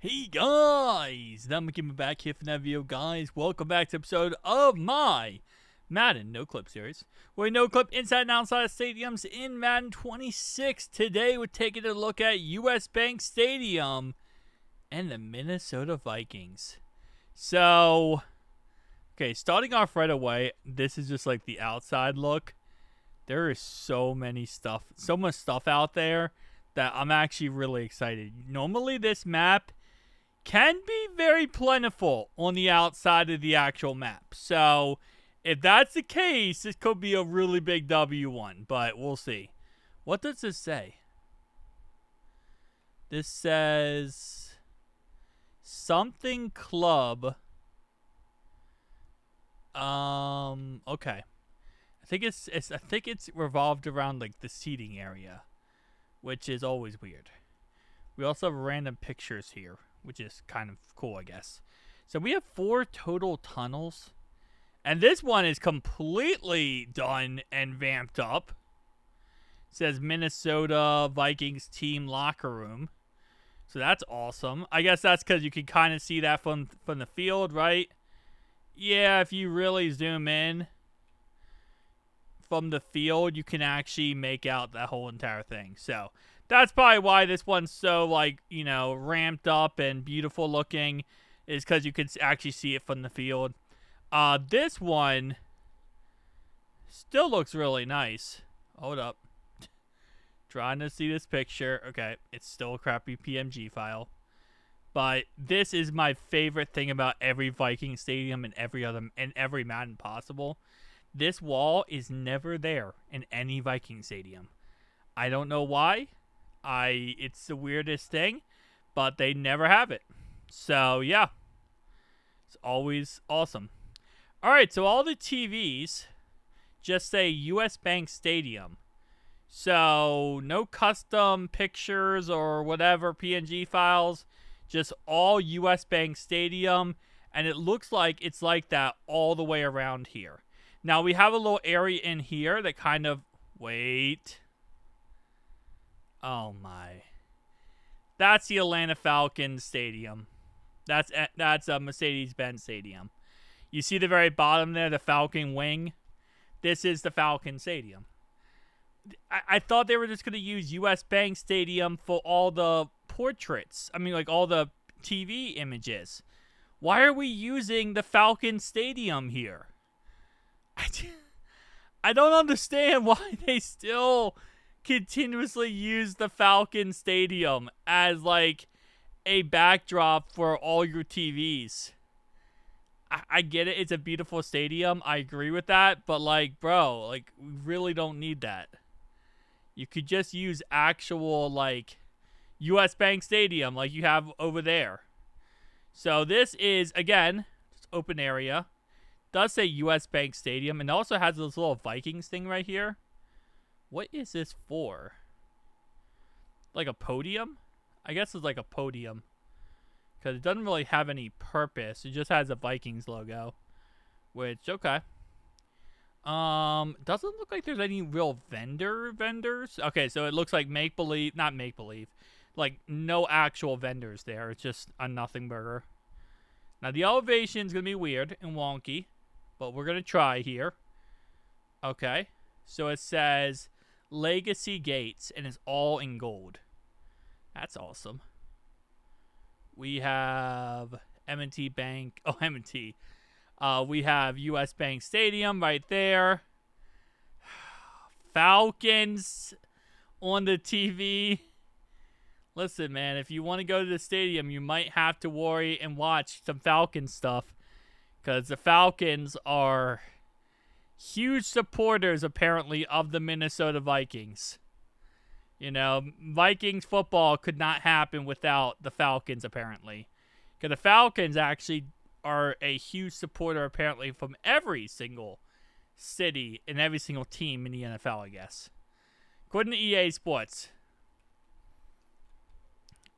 Hey guys, I'm coming back here for another video, guys. Welcome back to episode of my Madden No-Clip series, where we no-clip inside and outside of stadiums in Madden 26. Today we're taking a look at US Bank Stadium and the Minnesota Vikings. So, okay, starting off right away, this is just like the outside look. There is so much stuff out there that I'm actually really excited. Normally this map can be very plentiful on the outside of the actual map. So, if that's the case, this could be a really big W1, but we'll see. What does this say? This says something club. Okay. I think it's revolved around like the seating area, which is always weird. We also have random pictures here, which is kind of cool, I guess. So we have 4 total tunnels. And this one is completely done and vamped up. It says Minnesota Vikings team locker room. So that's awesome. I guess that's because you can kind of see that from the field, right? Yeah, if you really zoom in from the field, you can actually make out that whole entire thing. So that's probably why this one's so, like, you know, ramped up and beautiful looking, is because you can actually see it from the field. This one still looks really nice. Hold up. Trying to see this picture. Okay, it's still a crappy PNG file. But this is my favorite thing about every Viking stadium and every Madden possible. This wall is never there in any Viking stadium. I don't know why. It's the weirdest thing, but they never have it. So, yeah. It's always awesome. Alright, so all the TVs just say US Bank Stadium. So, no custom pictures or whatever PNG files. Just all US Bank Stadium. And it looks like it's like that all the way around here. Now, we have a little area in here that kind of... Wait... Oh my. That's the Atlanta Falcons Stadium. That's a Mercedes-Benz Stadium. You see the very bottom there, the Falcon wing? This is the Falcon Stadium. I thought they were just going to use US Bank Stadium for all the portraits. I mean, like all the TV images. Why are we using the Falcon Stadium here? I don't understand why they still continuously use the Falcon Stadium as like a backdrop for all your TVs. I get it, it's a beautiful stadium, I agree with that, but like, bro, like, we really don't need that. You could just use actual, like, US Bank Stadium like you have over there. So this is, again, just open area. Does say US Bank Stadium, and also has this little Vikings thing right here. What is this for? Like a podium? I guess it's like a podium. Because it doesn't really have any purpose. It just has a Vikings logo. Which, okay. Doesn't look like there's any real vendors. Okay, so it looks like make-believe. Not make-believe. Like, no actual vendors there. It's just a nothing burger. Now, the elevation's going to be weird and wonky. But we're going to try here. Okay. So it says Legacy Gates, and it's all in gold. That's awesome. We have M&T Bank. Oh, M&T. We have US Bank Stadium right there. Falcons on the TV. Listen, man, if you want to go to the stadium, you might have to worry and watch some Falcons stuff. Because the Falcons are huge supporters, apparently, of the Minnesota Vikings. You know, Vikings football could not happen without the Falcons, apparently. Because the Falcons actually are a huge supporter, apparently, from every single city and every single team in the NFL, I guess. According to EA Sports.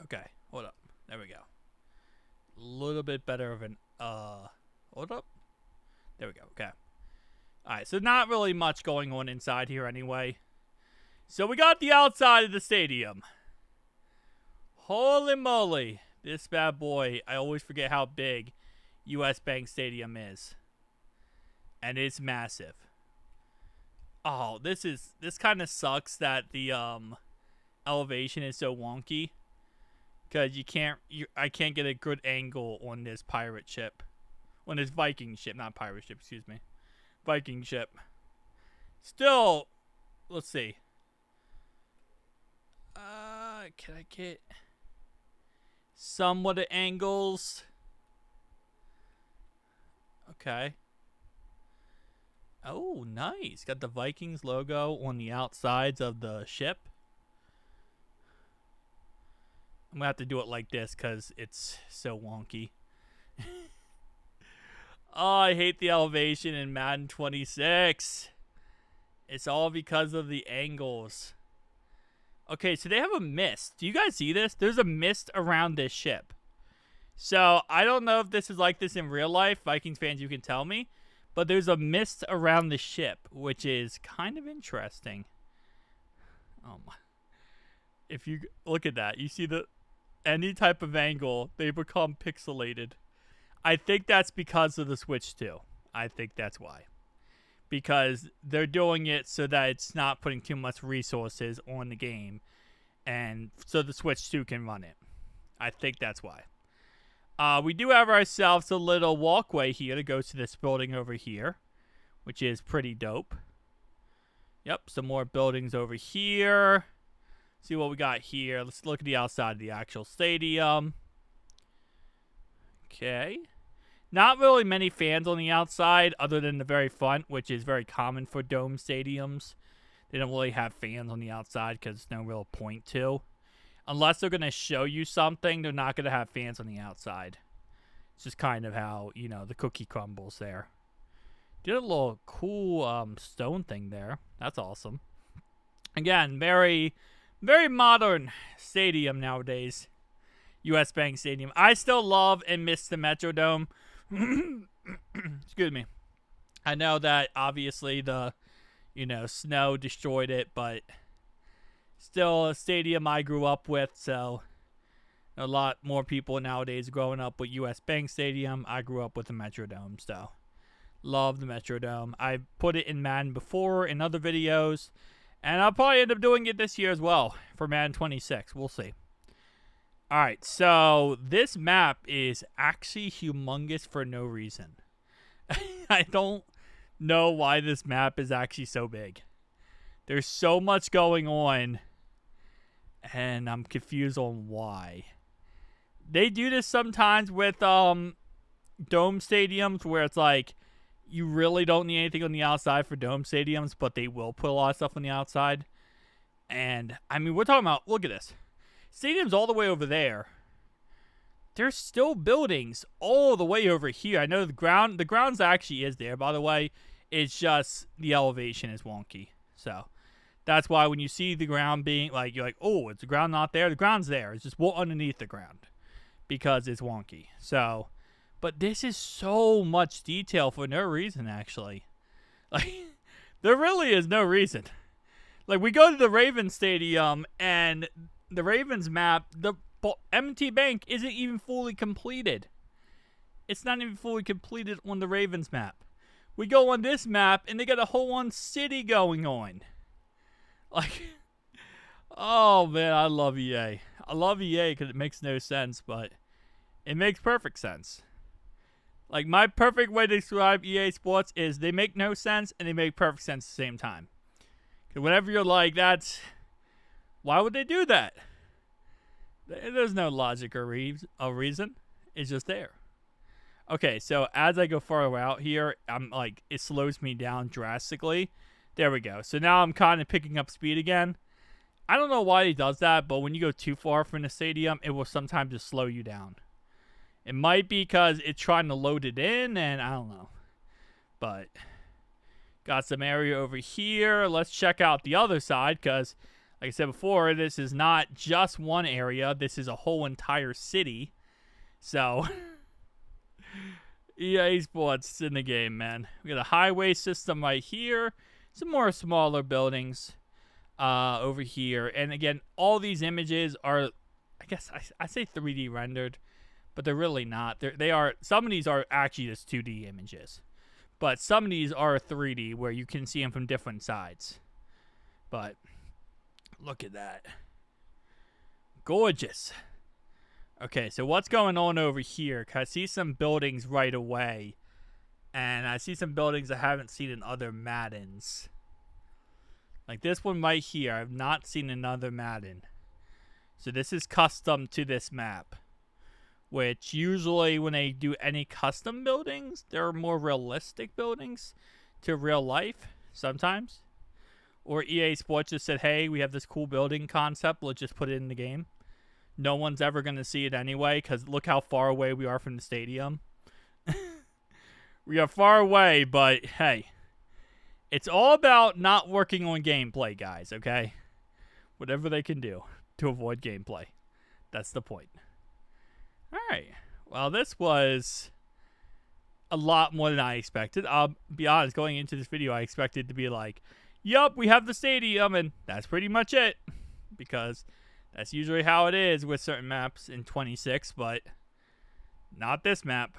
Okay, hold up. There we go. A little bit better of an, hold up. There we go, okay. Alright, so not really much going on inside here anyway. So we got the outside of the stadium. Holy moly. This bad boy, I always forget how big US Bank Stadium is. And it's massive. Oh, this kind of sucks that the elevation is so wonky. Because I can't get a good angle on this pirate ship. On this Viking ship, not pirate ship, excuse me. Viking ship. Still, let's see. Can I get somewhat of angles? Okay. Oh, nice. Got the Vikings logo on the outsides of the ship. I'm going to have to do it like this because it's so wonky. Oh, I hate the elevation in Madden 26. It's all because of the angles. Okay, so they have a mist. Do you guys see this? There's a mist around this ship. So, I don't know if this is like this in real life. Vikings fans, you can tell me. But there's a mist around the ship, which is kind of interesting. Oh my. If you look at that, you see any type of angle, they become pixelated. I think that's because of the Switch 2. I think that's why. Because they're doing it so that it's not putting too much resources on the game. And so the Switch 2 can run it. I think that's why. We do have ourselves a little walkway here to go to this building over here. Which is pretty dope. Yep, some more buildings over here. See what we got here. Let's look at the outside of the actual stadium. Okay. Not really many fans on the outside other than the very front, which is very common for dome stadiums. They don't really have fans on the outside because there's no real point to. Unless they're going to show you something, they're not going to have fans on the outside. It's just kind of how, you know, the cookie crumbles there. Did a little cool stone thing there. That's awesome. Again, very, very modern stadium nowadays. US Bank Stadium. I still love and miss the Metrodome. Excuse me. I know that obviously the, snow destroyed it, but still a stadium I grew up with, so a lot more people nowadays growing up with US Bank Stadium. I grew up with the Metrodome, so love the Metrodome. I put it in Madden before in other videos, and I'll probably end up doing it this year as well for Madden 26. We'll see. Alright, so this map is actually humongous for no reason. I don't know why this map is actually so big. There's so much going on, and I'm confused on why. They do this sometimes with dome stadiums where it's like you really don't need anything on the outside for dome stadiums, but they will put a lot of stuff on the outside. And, I mean, we're talking about, look at this. Stadium's all the way over there. There's still buildings all the way over here. I know the grounds actually is there, by the way. It's just the elevation is wonky. So, that's why when you see the ground being, like, you're like, oh, is the ground not there? The ground's there. It's just underneath the ground because it's wonky. So, but this is so much detail for no reason, actually. Like, there really is no reason. Like, we go to the Ravens Stadium, and the Ravens map, the M&T Bank isn't even fully completed. It's not even fully completed on the Ravens map. We go on this map, and they got a whole city going on. Like, oh, man, I love EA. I love EA because it makes no sense, but it makes perfect sense. Like, my perfect way to describe EA Sports is they make no sense, and they make perfect sense at the same time. Because whenever you're like, why would they do that? There's no logic or reason. It's just there. Okay, so as I go farther out here, I'm like, it slows me down drastically. There we go. So now I'm kind of picking up speed again. I don't know why he does that, but when you go too far from the stadium, it will sometimes just slow you down. It might be because it's trying to load it in, and I don't know. But got some area over here. Let's check out the other side, because like I said before, this is not just one area. This is a whole entire city. So, EA Sports in the game, man. We got a highway system right here. Some more smaller buildings over here. And again, all these images are I guess I say 3D rendered, but they're really not. They are. Some of these are actually just 2D images, but some of these are 3D where you can see them from different sides. But look at that, gorgeous. Okay, so what's going on over here? 'Cause I see some buildings right away, and I see some buildings I haven't seen in other Maddens. Like this one right here, I've not seen another Madden. So this is custom to this map. Which usually when they do any custom buildings, they're more realistic buildings to real life sometimes. Or EA Sports just said, hey, we have this cool building concept, let's just put it in the game. No one's ever going to see it anyway, because look how far away we are from the stadium. We are far away, but hey, it's all about not working on gameplay, guys, okay? Whatever they can do to avoid gameplay. That's the point. Alright. Well, this was a lot more than I expected. I'll be honest, going into this video, I expected to be like, yup, we have the stadium, and that's pretty much it. Because that's usually how it is with certain maps in 26, but not this map.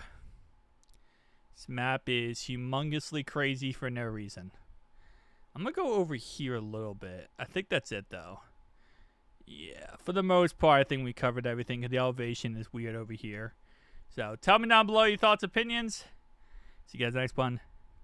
This map is humongously crazy for no reason. I'm going to go over here a little bit. I think that's it, though. Yeah, for the most part, I think we covered everything. The elevation is weird over here. So, tell me down below your thoughts, opinions. See you guys next one.